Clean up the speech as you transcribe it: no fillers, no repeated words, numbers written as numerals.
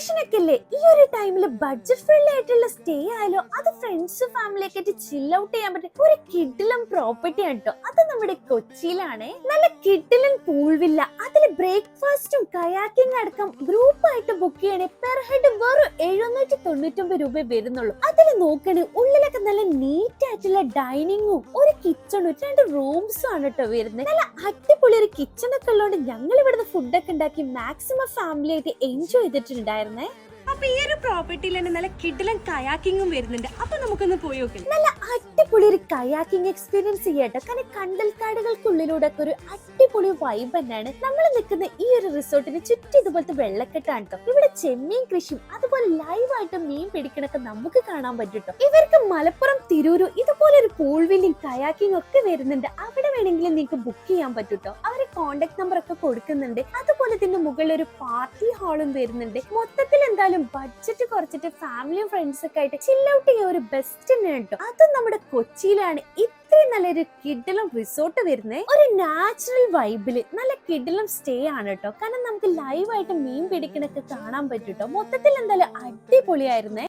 Vacation ഒക്കെ അല്ലേ, ഈ ഒരു ടൈമിൽ ബഡ്ജറ്റ് ഫ്രണ്ട്ലി ആയിട്ടുള്ള സ്റ്റേ ആയാലോ അത് ഫ്രണ്ട്സ് ഫാമിലി ഒക്കെ ആയിട്ട് ചിൽ ഔട്ട് ചെയ്യാൻ പറ്റും ഒരു കിഡിലും പ്രോപ്പർട്ടി ആണ് കേട്ടോ. അത് നമ്മുടെ കൊച്ചിയിലാണ്. നല്ല കിഡിലും പൂൾ വില്ല, അതിൽ ബ്രേക്ക്ഫാസ്റ്റും കയാക്കിംഗ് അടക്കം ഗ്രൂപ്പ് ആയിട്ട് ബുക്ക് ചെയ്യണേ പെർ ഹെഡ് വെറും 799 രൂപ വരുന്നുള്ളൂ. അതിൽ നോക്കണേ ഉള്ളിലൊക്കെ നല്ല നീറ്റ് ആയിട്ടുള്ള ഡൈനിങ്ങും ഒരു കിച്ചണും 2 റൂംസും ആണ് കേട്ടോ വരുന്നത്. നല്ല അടിപൊളി ഒരു കിച്ചൺ ഒക്കെ ഉള്ളതുകൊണ്ട് ഞങ്ങൾ ഇവിടുന്ന് ഫുഡൊക്കെ ഉണ്ടാക്കി മാക്സിമം ഫാമിലി ആയിട്ട് എൻജോയ് ചെയ്തിട്ടുണ്ടായിരുന്നേ. അപ്പൊ ഈ ഒരു പ്രോപ്പർട്ടിയിൽ തന്നെ നല്ല കിഡിലും കയാക്കിങ്ങും വരുന്നുണ്ട്. അപ്പൊ നമുക്കൊന്ന് പോയി നോക്കാം. നല്ല അടിപൊളി ഒരു കയാക്കിംഗ് എക്സ്പീരിയൻസ് ചെയ്യട്ടോ. കാരണം കണ്ടൽക്കാടുകൾക്കുള്ളിലൂടെ ഒക്കെ ഒരു അടിപൊളി വൈബ് തന്നെയാണ്. നമ്മൾ നിൽക്കുന്ന ഈ ഒരു റിസോർട്ടിന് ചുറ്റും ഇതുപോലത്തെ വെള്ളക്കെട്ടാണ് കേട്ടോ. ഇവിടെ ചെമ്മീൻ കൃഷിയും അതുപോലെ ലൈവായിട്ട് മീൻ പിടിക്കണൊക്കെ നമുക്ക് കാണാൻ പറ്റും. ഇവർക്ക് മലപ്പുറം തിരൂരു ഇതുപോലെ ഒരു പൂൾ വില്ലിംഗ് കയാക്കിംഗ് ഒക്കെ വരുന്നുണ്ട്. അവിടെ വേണമെങ്കിലും നിങ്ങൾക്ക് ബുക്ക് ചെയ്യാൻ പറ്റൂട്ടോ. അവരെ കോണ്ടാക്ട് നമ്പർ ഒക്കെ കൊടുക്കുന്നുണ്ട്. അതുപോലെ തന്നെ മുകളിൽ ഒരു പാർട്ടി ഹാളും വരുന്നുണ്ട്. മൊത്തത്തിൽ എന്തായാലും ബഡ്ജറ്റ് കുറച്ചിട്ട് ഫാമിലിയും ഫ്രണ്ട്സ് ഒക്കെ ആയിട്ട് ചിൽ ഔട്ട് ചെയ്യാൻ ഒരു ബെസ്റ്റ് തന്നെ കേട്ടോ. അത് നമ്മുടെ കൊച്ചിയിലാണ് ഇത്രയും നല്ലൊരു കിഡിലും റിസോർട്ട് വരുന്നത്. ഒരു നാച്ചുറൽ വൈബില് നല്ല കിഡിലും സ്റ്റേ ആണ് കേട്ടോ. കാരണം നമുക്ക് ലൈവായിട്ട് മീൻ പിടിക്കണൊക്കെ കാണാൻ പറ്റൂട്ടോ. മൊത്തത്തിൽ എന്തായാലും അടിപൊളിയായിരുന്നേ.